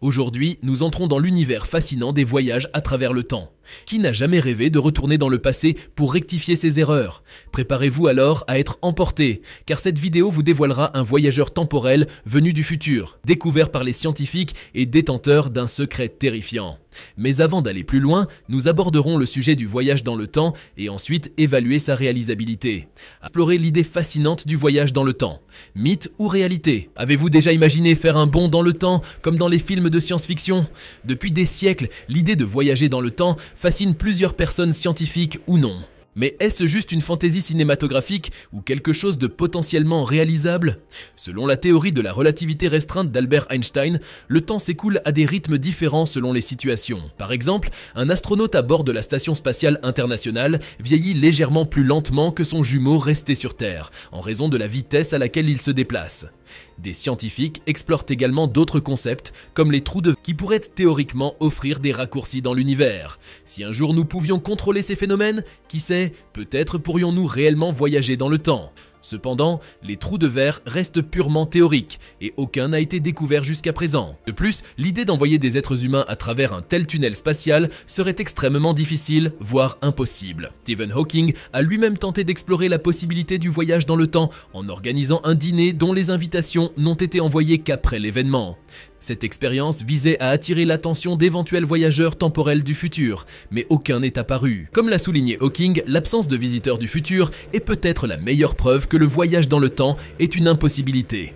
Aujourd'hui, nous entrons dans l'univers fascinant des voyages à travers le temps. Qui n'a jamais rêvé de retourner dans le passé pour rectifier ses erreurs? Préparez-vous alors à être emporté, car cette vidéo vous dévoilera un voyageur temporel venu du futur, découvert par les scientifiques et détenteur d'un secret terrifiant. Mais avant d'aller plus loin, nous aborderons le sujet du voyage dans le temps et ensuite évaluer sa réalisabilité. Explorer l'idée fascinante du voyage dans le temps. Mythe ou réalité? Avez-vous déjà imaginé faire un bond dans le temps comme dans les films de science-fiction? Depuis des siècles, l'idée de voyager dans le temps fascine plusieurs personnes scientifiques ou non. Mais est-ce juste une fantaisie cinématographique ou quelque chose de potentiellement réalisable? Selon la théorie de la relativité restreinte d'Albert Einstein, le temps s'écoule à des rythmes différents selon les situations. Par exemple, un astronaute à bord de la Station spatiale internationale vieillit légèrement plus lentement que son jumeau resté sur Terre, en raison de la vitesse à laquelle il se déplace. Des scientifiques explorent également d'autres concepts, comme les trous de verre, qui pourraient théoriquement offrir des raccourcis dans l'univers. Si un jour nous pouvions contrôler ces phénomènes, qui sait, peut-être pourrions-nous réellement voyager dans le temps. Cependant, les trous de verre restent purement théoriques et aucun n'a été découvert jusqu'à présent. De plus, l'idée d'envoyer des êtres humains à travers un tel tunnel spatial serait extrêmement difficile, voire impossible. Stephen Hawking a lui-même tenté d'explorer la possibilité du voyage dans le temps en organisant un dîner dont les invitations n'ont été envoyées qu'après l'événement. Cette expérience visait à attirer l'attention d'éventuels voyageurs temporels du futur, mais aucun n'est apparu. Comme l'a souligné Hawking, l'absence de visiteurs du futur est peut-être la meilleure preuve que le voyage dans le temps est une impossibilité.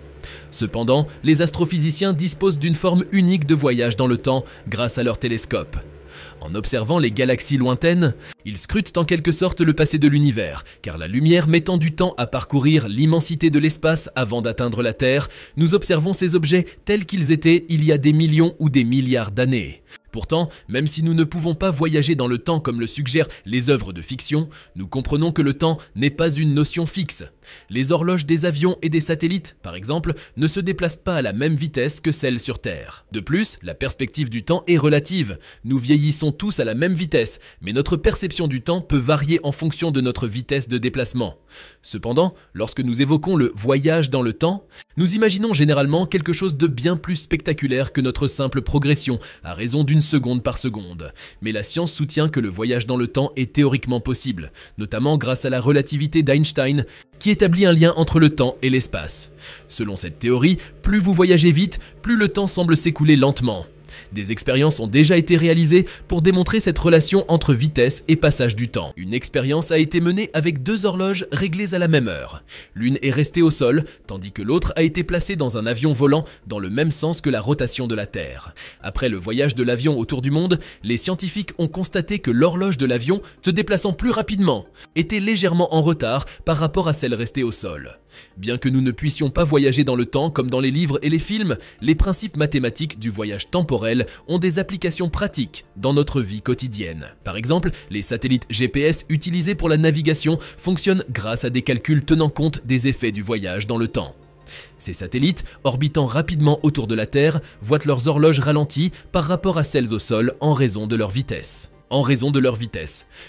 Cependant, les astrophysiciens disposent d'une forme unique de voyage dans le temps grâce à leur télescope. En observant les galaxies lointaines, ils scrutent en quelque sorte le passé de l'univers, car la lumière mettant du temps à parcourir l'immensité de l'espace avant d'atteindre la Terre, nous observons ces objets tels qu'ils étaient il y a des millions ou des milliards d'années. Pourtant, même si nous ne pouvons pas voyager dans le temps comme le suggèrent les œuvres de fiction, nous comprenons que le temps n'est pas une notion fixe. Les horloges des avions et des satellites, par exemple, ne se déplacent pas à la même vitesse que celles sur Terre. De plus, la perspective du temps est relative. Nous vieillissons tous à la même vitesse, mais notre perception du temps peut varier en fonction de notre vitesse de déplacement. Cependant, lorsque nous évoquons le voyage dans le temps, nous imaginons généralement quelque chose de bien plus spectaculaire que notre simple progression, à raison d'une seconde par seconde. Mais la science soutient que le voyage dans le temps est théoriquement possible, notamment grâce à la relativité d'Einstein, qui établit un lien entre le temps et l'espace. Selon cette théorie, plus vous voyagez vite, plus le temps semble s'écouler lentement. Des expériences ont déjà été réalisées pour démontrer cette relation entre vitesse et passage du temps. Une expérience a été menée avec deux horloges réglées à la même heure. L'une est restée au sol, tandis que l'autre a été placée dans un avion volant dans le même sens que la rotation de la Terre. Après le voyage de l'avion autour du monde, les scientifiques ont constaté que l'horloge de l'avion, se déplaçant plus rapidement, était légèrement en retard par rapport à celle restée au sol. Bien que nous ne puissions pas voyager dans le temps comme dans les livres et les films, les principes mathématiques du voyage temporel ont des applications pratiques dans notre vie quotidienne. Par exemple, les satellites GPS utilisés pour la navigation fonctionnent grâce à des calculs tenant compte des effets du voyage dans le temps. Ces satellites, orbitant rapidement autour de la Terre, voient leurs horloges ralenties par rapport à celles au sol en raison de leur vitesse.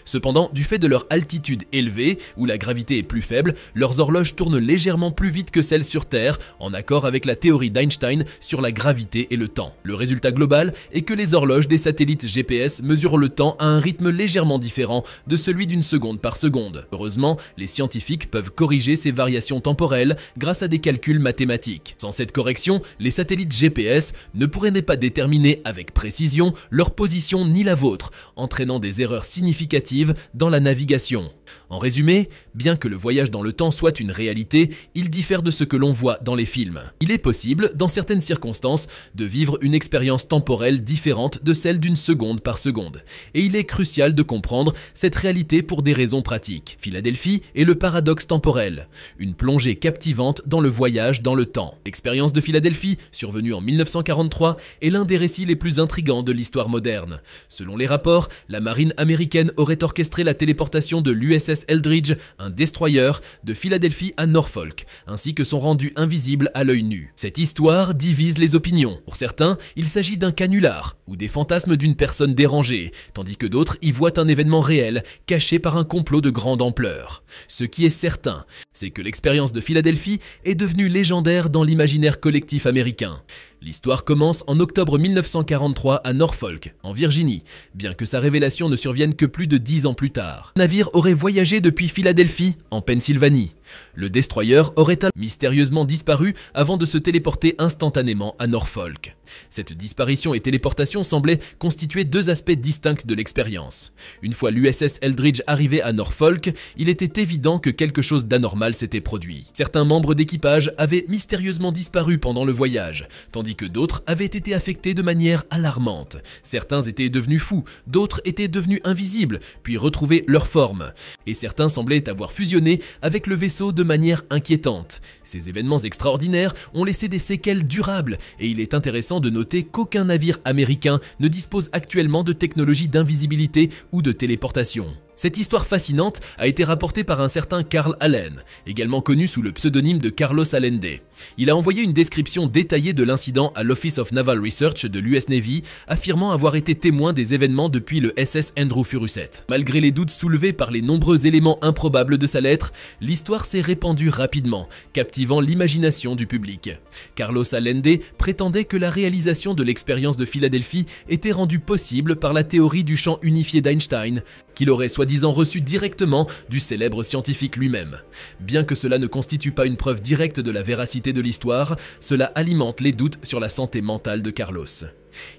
Cependant, du fait de leur altitude élevée, où la gravité est plus faible, leurs horloges tournent légèrement plus vite que celles sur Terre, en accord avec la théorie d'Einstein sur la gravité et le temps. Le résultat global est que les horloges des satellites GPS mesurent le temps à un rythme légèrement différent de celui d'une seconde par seconde. Heureusement, les scientifiques peuvent corriger ces variations temporelles grâce à des calculs mathématiques. Sans cette correction, les satellites GPS ne pourraient pas déterminer avec précision leur position ni la vôtre, entraînant des erreurs significatives dans la navigation. En résumé, bien que le voyage dans le temps soit une réalité, il diffère de ce que l'on voit dans les films. Il est possible, dans certaines circonstances, de vivre une expérience temporelle différente de celle d'une seconde par seconde. Et il est crucial de comprendre cette réalité pour des raisons pratiques. Philadelphie est le paradoxe temporel, une plongée captivante dans le voyage dans le temps. L'expérience de Philadelphie, survenue en 1943, est l'un des récits les plus intrigants de l'histoire moderne. Selon les rapports, la marine américaine aurait orchestré la téléportation de l'USS Eldridge, un destroyer, de Philadelphie à Norfolk, ainsi que son rendu invisible à l'œil nu. Cette histoire divise les opinions. Pour certains, il s'agit d'un canular ou des fantasmes d'une personne dérangée, tandis que d'autres y voient un événement réel, caché par un complot de grande ampleur. Ce qui est certain, c'est que l'expérience de Philadelphie est devenue légendaire dans l'imaginaire collectif américain. L'histoire commence en octobre 1943 à Norfolk, en Virginie, bien que sa révélation ne survienne que plus de 10 ans plus tard. Le navire aurait voyagé depuis Philadelphie, en Pennsylvanie. Le destroyer aurait mystérieusement disparu avant de se téléporter instantanément à Norfolk. Cette disparition et téléportation semblaient constituer deux aspects distincts de l'expérience. Une fois l'USS Eldridge arrivé à Norfolk, il était évident que quelque chose d'anormal s'était produit. Certains membres d'équipage avaient mystérieusement disparu pendant le voyage, tandis que d'autres avaient été affectés de manière alarmante. Certains étaient devenus fous, d'autres étaient devenus invisibles, puis retrouvé leur forme. Et certains semblaient avoir fusionné avec le vaisseau de manière inquiétante. Ces événements extraordinaires ont laissé des séquelles durables et il est intéressant de noter qu'aucun navire américain ne dispose actuellement de technologie d'invisibilité ou de téléportation. Cette histoire fascinante a été rapportée par un certain Carl Allen, également connu sous le pseudonyme de Carlos Allende. Il a envoyé une description détaillée de l'incident à l'Office of Naval Research de l'US Navy, affirmant avoir été témoin des événements depuis le SS Andrew Furuseth. Malgré les doutes soulevés par les nombreux éléments improbables de sa lettre, l'histoire s'est répandue rapidement, captivant l'imagination du public. Carlos Allende prétendait que la réalisation de l'expérience de Philadelphie était rendue possible par la théorie du champ unifié d'Einstein, qu'il aurait soi-disant reçu directement du célèbre scientifique lui-même. Bien que cela ne constitue pas une preuve directe de la véracité de l'histoire, cela alimente les doutes sur la santé mentale de Carlos.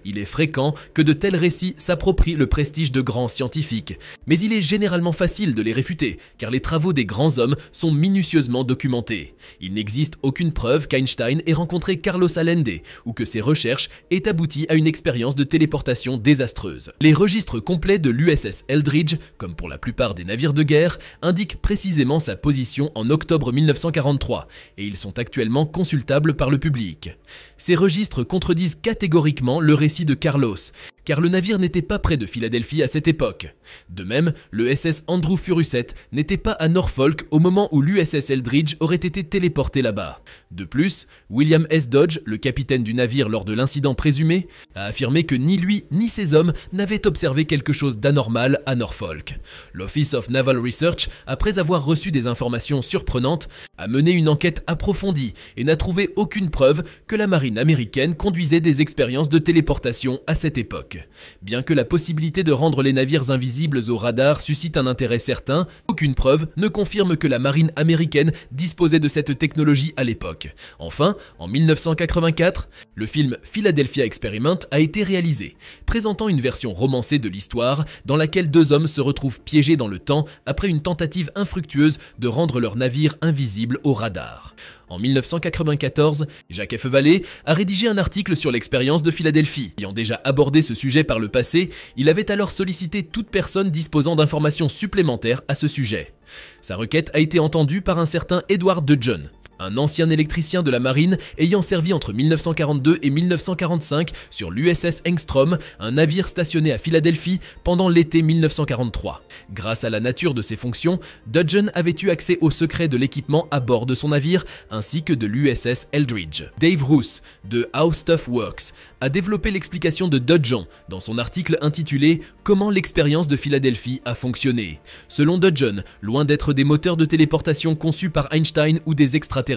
Il est fréquent que de tels récits s'approprient le prestige de grands scientifiques, mais il est généralement facile de les réfuter, car les travaux des grands hommes sont minutieusement documentés. Il n'existe aucune preuve qu'Einstein ait rencontré Carlos Allende, ou que ses recherches aient abouti à une expérience de téléportation désastreuse. Les registres complets de l'USS Eldridge, comme pour la plupart des navires de guerre, indiquent précisément sa position en octobre 1943, et ils sont actuellement consultables par le public. Ces registres contredisent catégoriquement le récit de Carlos, car le navire n'était pas près de Philadelphie à cette époque. De même, le SS Andrew Furuseth n'était pas à Norfolk au moment où l'USS Eldridge aurait été téléporté là-bas. De plus, William S. Dodge, le capitaine du navire lors de l'incident présumé, a affirmé que ni lui ni ses hommes n'avaient observé quelque chose d'anormal à Norfolk. L'Office of Naval Research, après avoir reçu des informations surprenantes, a mené une enquête approfondie et n'a trouvé aucune preuve que la marine américaine conduisait des expériences de téléportation à cette époque. Bien que la possibilité de rendre les navires invisibles au radar suscite un intérêt certain, aucune preuve ne confirme que la marine américaine disposait de cette technologie à l'époque. Enfin, en 1984, le film Philadelphia Experiment a été réalisé, présentant une version romancée de l'histoire dans laquelle deux hommes se retrouvent piégés dans le temps après une tentative infructueuse de rendre leur navire invisible au radar. En 1994, Jacques F. Vallée a rédigé un article sur l'expérience de Philadelphie. Ayant déjà abordé ce sujet par le passé, il avait alors sollicité toute personne disposant d'informations supplémentaires à ce sujet. Sa requête a été entendue par un certain Edward Dudgeon, un ancien électricien de la marine ayant servi entre 1942 et 1945 sur l'USS Engstrom, un navire stationné à Philadelphie pendant l'été 1943. Grâce à la nature de ses fonctions, Dudgeon avait eu accès aux secrets de l'équipement à bord de son navire ainsi que de l'USS Eldridge. Dave Roos de How Stuff Works a développé l'explication de Dudgeon dans son article intitulé « Comment l'expérience de Philadelphie a fonctionné ». Selon Dudgeon, loin d'être des moteurs de téléportation conçus par Einstein ou des extraterrestres,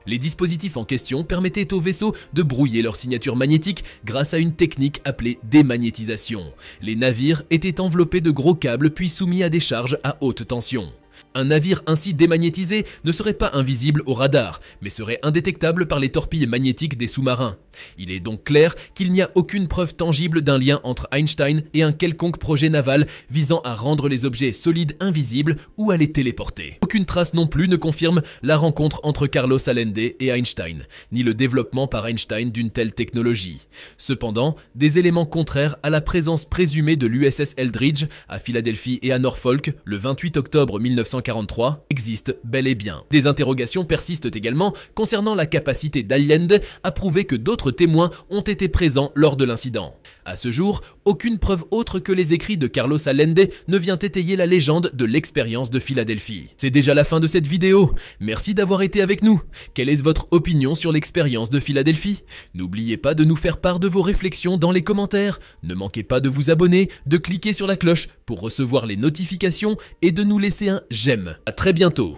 les dispositifs en question permettaient aux vaisseaux de brouiller leur signature magnétique grâce à une technique appelée démagnétisation. Les navires étaient enveloppés de gros câbles puis soumis à des charges à haute tension. Un navire ainsi démagnétisé ne serait pas invisible au radar, mais serait indétectable par les torpilles magnétiques des sous-marins. Il est donc clair qu'il n'y a aucune preuve tangible d'un lien entre Einstein et un quelconque projet naval visant à rendre les objets solides invisibles ou à les téléporter. Aucune trace non plus ne confirme la rencontre entre Carlos Allende et Einstein, ni le développement par Einstein d'une telle technologie. Cependant, des éléments contraires à la présence présumée de l'USS Eldridge à Philadelphie et à Norfolk le 28 octobre 1943 existent bel et bien. Des interrogations persistent également concernant la capacité d'Allende à prouver que d'autres témoins ont été présents lors de l'incident. À ce jour, aucune preuve autre que les écrits de Carlos Allende ne vient étayer la légende de l'expérience de Philadelphie. C'est déjà la fin de cette vidéo. Merci d'avoir été avec nous. Quelle est votre opinion sur l'expérience de Philadelphie? N'oubliez pas de nous faire part de vos réflexions dans les commentaires. Ne manquez pas de vous abonner, de cliquer sur la cloche pour recevoir les notifications et de nous laisser un j'aime. À très bientôt.